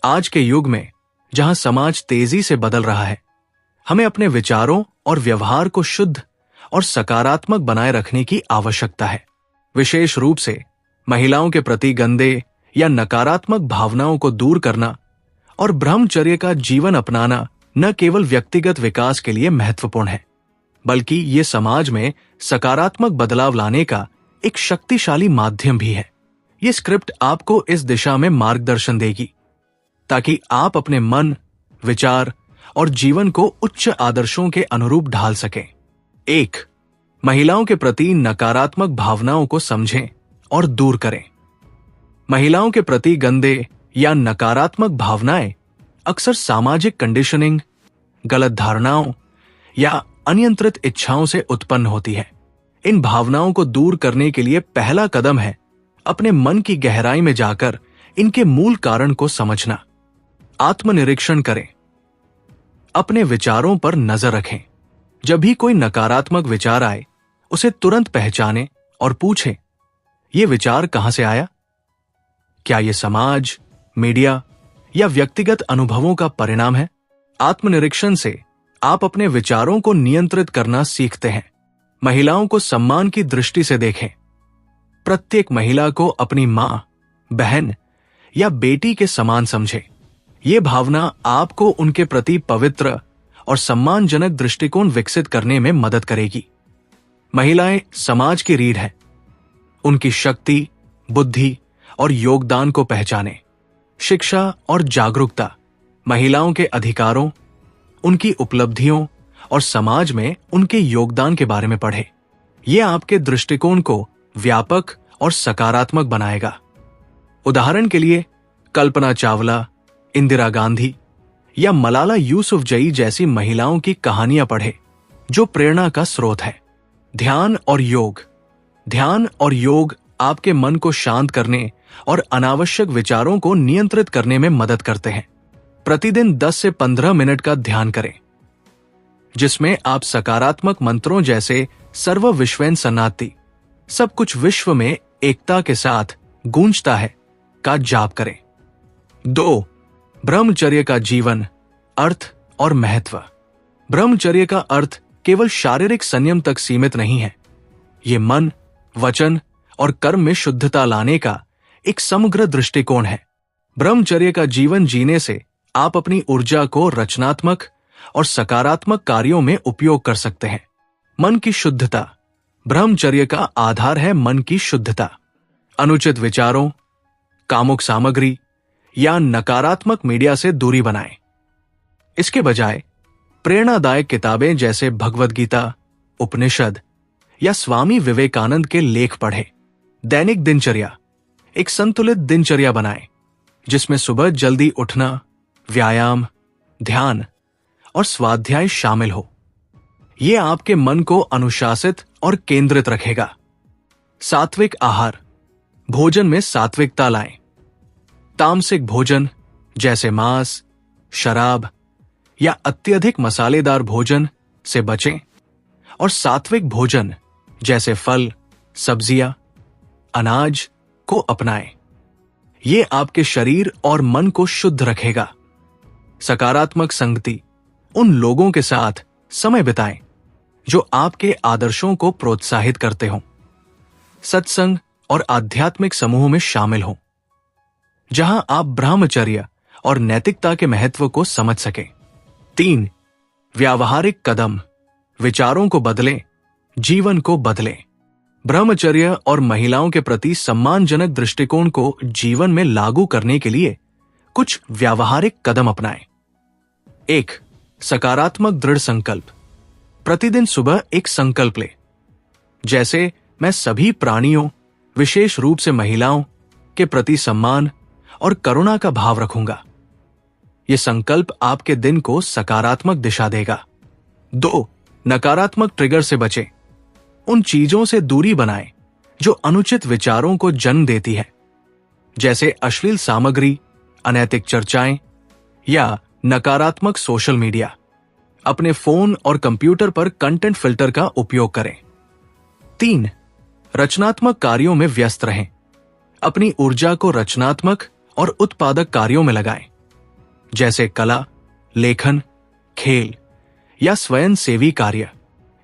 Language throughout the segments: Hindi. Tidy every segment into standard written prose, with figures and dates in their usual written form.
आज के युग में जहां समाज तेजी से बदल रहा है, हमें अपने विचारों और व्यवहार को शुद्ध और सकारात्मक बनाए रखने की आवश्यकता है। विशेष रूप से महिलाओं के प्रति गंदे या नकारात्मक भावनाओं को दूर करना और ब्रह्मचर्य का जीवन अपनाना न केवल व्यक्तिगत विकास के लिए महत्वपूर्ण है, बल्कि ये समाज में सकारात्मक बदलाव लाने का एक शक्तिशाली माध्यम भी है। ये स्क्रिप्ट आपको इस दिशा में मार्गदर्शन देगी ताकि आप अपने मन, विचार और जीवन को उच्च आदर्शों के अनुरूप ढाल सकें। 1. महिलाओं के प्रति नकारात्मक भावनाओं को समझें और दूर करें। महिलाओं के प्रति गंदे या नकारात्मक भावनाएं अक्सर सामाजिक कंडीशनिंग, गलत धारणाओं या अनियंत्रित इच्छाओं से उत्पन्न होती है। इन भावनाओं को दूर करने के लिए पहला कदम है अपने मन की गहराई में जाकर इनके मूल कारण को समझना। आत्मनिरीक्षण करें, अपने विचारों पर नजर रखें। जब भी कोई नकारात्मक विचार आए, उसे तुरंत पहचानें और पूछें, यह विचार कहां से आया? क्या यह समाज, मीडिया या व्यक्तिगत अनुभवों का परिणाम है? आत्मनिरीक्षण से आप अपने विचारों को नियंत्रित करना सीखते हैं। महिलाओं को सम्मान की दृष्टि से देखें। प्रत्येक महिला को अपनी मां, बहन या बेटी के समान समझें। यह भावना आपको उनके प्रति पवित्र और सम्मानजनक दृष्टिकोण विकसित करने में मदद करेगी। महिलाएं समाज की रीढ़ हैं। उनकी शक्ति, बुद्धि और योगदान को पहचानें। शिक्षा और जागरूकता महिलाओं के अधिकारों, उनकी उपलब्धियों और समाज में उनके योगदान के बारे में पढ़ें। यह आपके दृष्टिकोण को व्यापक और सकारात्मक बनाएगा। उदाहरण के लिए कल्पना चावला, इंदिरा गांधी या मलाला यूसुफजई जैसी महिलाओं की कहानियां पढ़ें, जो प्रेरणा का स्रोत है। ध्यान और योग आपके मन को शांत करने और अनावश्यक विचारों को नियंत्रित करने में मदद करते हैं। प्रतिदिन 10 से 15 मिनट का ध्यान करें, जिसमें आप सकारात्मक मंत्रों जैसे सर्व विश्वेन सन्नाति, सब कुछ विश्व में एकता के साथ गूंजता है, का जाप करें। 2. ब्रह्मचर्य का जीवन, अर्थ और महत्व। ब्रह्मचर्य का अर्थ केवल शारीरिक संयम तक सीमित नहीं है। यह मन, वचन और कर्म में शुद्धता लाने का एक समग्र दृष्टिकोण है। ब्रह्मचर्य का जीवन जीने से आप अपनी ऊर्जा को रचनात्मक और सकारात्मक कार्यों में उपयोग कर सकते हैं। मन की शुद्धता। ब्रह्मचर्य का आधार है मन की शुद्धता। अनुचित विचारों, कामुक सामग्री या नकारात्मक मीडिया से दूरी बनाएं। इसके बजाय प्रेरणादायक किताबें जैसे भगवद गीता, उपनिषद या स्वामी विवेकानंद के लेख पढ़ें। दैनिक दिनचर्या। एक संतुलित दिनचर्या बनाएं, जिसमें सुबह जल्दी उठना, व्यायाम, ध्यान और स्वाध्याय शामिल हो। यह आपके मन को अनुशासित और केंद्रित रखेगा। सात्विक आहार। भोजन में सात्विकता लाएं। तामसिक भोजन जैसे मांस, शराब या अत्यधिक मसालेदार भोजन से बचें और सात्विक भोजन जैसे फल, सब्जियां, अनाज को अपनाएं। यह आपके शरीर और मन को शुद्ध रखेगा। सकारात्मक संगति। उन लोगों के साथ समय बिताएं जो आपके आदर्शों को प्रोत्साहित करते हों। सत्संग और आध्यात्मिक समूह में शामिल हों, जहां आप ब्रह्मचर्य और नैतिकता के महत्व को समझ सकें। 3. व्यावहारिक कदम। विचारों को बदलें, जीवन को बदलें। ब्रह्मचर्य और महिलाओं के प्रति सम्मानजनक दृष्टिकोण को जीवन में लागू करने के लिए कुछ व्यावहारिक कदम अपनाएं। 1. सकारात्मक दृढ़ संकल्प। प्रतिदिन सुबह एक संकल्प लें, जैसे मैं सभी प्राणियों, विशेष रूप से महिलाओं के प्रति सम्मान और करुणा का भाव रखूंगा। यह संकल्प आपके दिन को सकारात्मक दिशा देगा। 2. नकारात्मक ट्रिगर से बचें। उन चीजों से दूरी बनाएं जो अनुचित विचारों को जन्म देती है, जैसे अश्लील सामग्री, अनैतिक चर्चाएं या नकारात्मक सोशल मीडिया। अपने फोन और कंप्यूटर पर कंटेंट फिल्टर का उपयोग करें। 3. रचनात्मक कार्यों में व्यस्त रहें। अपनी ऊर्जा को रचनात्मक और उत्पादक कार्यों में लगाएं, जैसे कला, लेखन, खेल या स्वयं सेवी कार्य,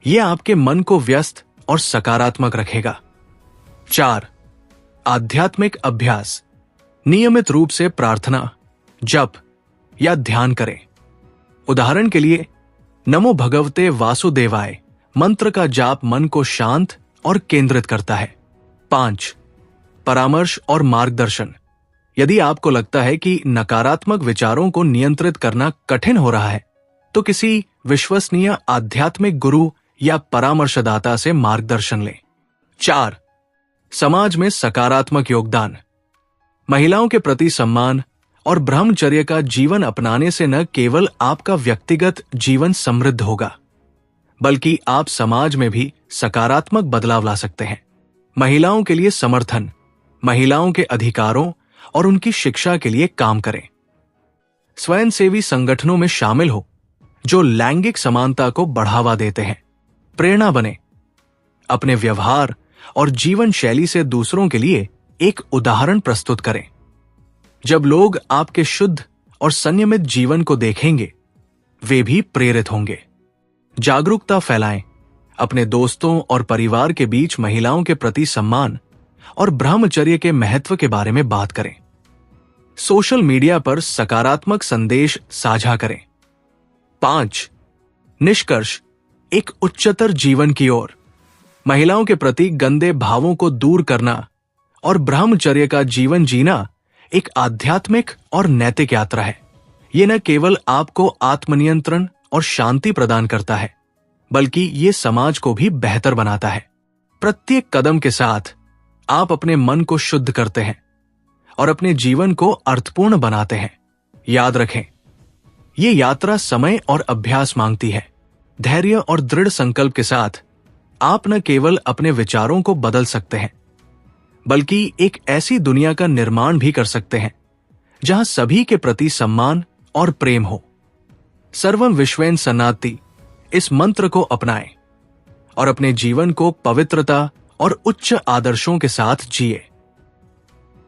यह आपके मन को व्यस्त और सकारात्मक रखेगा। 4. आध्यात्मिक अभ्यास। नियमित रूप से प्रार्थना, जप या ध्यान करें। उदाहरण के लिए नमो भगवते वासुदेवाय मंत्र का जाप मन को शांत और केंद्रित करता है। 5. परामर्श और मार्गदर्शन। यदि आपको लगता है कि नकारात्मक विचारों को नियंत्रित करना कठिन हो रहा है, तो किसी विश्वसनीय आध्यात्मिक गुरु या परामर्शदाता से मार्गदर्शन लें। 4. समाज में सकारात्मक योगदान। महिलाओं के प्रति सम्मान और ब्रह्मचर्य का जीवन अपनाने से न केवल आपका व्यक्तिगत जीवन समृद्ध होगा, बल्कि आप समाज में भी सकारात्मक बदलाव ला सकते हैं। महिलाओं के लिए समर्थन, महिलाओं के अधिकारों और उनकी शिक्षा के लिए काम करें। स्वयंसेवी संगठनों में शामिल हो जो लैंगिक समानता को बढ़ावा देते हैं। प्रेरणा बने। अपने व्यवहार और जीवन शैली से दूसरों के लिए एक उदाहरण प्रस्तुत करें। जब लोग आपके शुद्ध और संयमित जीवन को देखेंगे, वे भी प्रेरित होंगे। जागरूकता फैलाएं। अपने दोस्तों और परिवार के बीच महिलाओं के प्रति सम्मान और ब्रह्मचर्य के महत्व के बारे में बात करें। सोशल मीडिया पर सकारात्मक संदेश साझा करें। 5. निष्कर्ष, एक उच्चतर जीवन की ओर। महिलाओं के प्रति गंदे भावों को दूर करना और ब्रह्मचर्य का जीवन जीना एक आध्यात्मिक और नैतिक यात्रा है। यह न केवल आपको आत्मनियंत्रण और शांति प्रदान करता है, बल्कि ये समाज को भी बेहतर बनाता है। प्रत्येक कदम के साथ आप अपने मन को शुद्ध करते हैं और अपने जीवन को अर्थपूर्ण बनाते हैं। याद रखें, ये यात्रा समय और अभ्यास मांगती है। धैर्य और दृढ़ संकल्प के साथ आप न केवल अपने विचारों को बदल सकते हैं, बल्कि एक ऐसी दुनिया का निर्माण भी कर सकते हैं जहां सभी के प्रति सम्मान और प्रेम हो। सर्वम विश्वेन सन्नाति, इस मंत्र को अपनाएं और अपने जीवन को पवित्रता और उच्च आदर्शों के साथ जिए।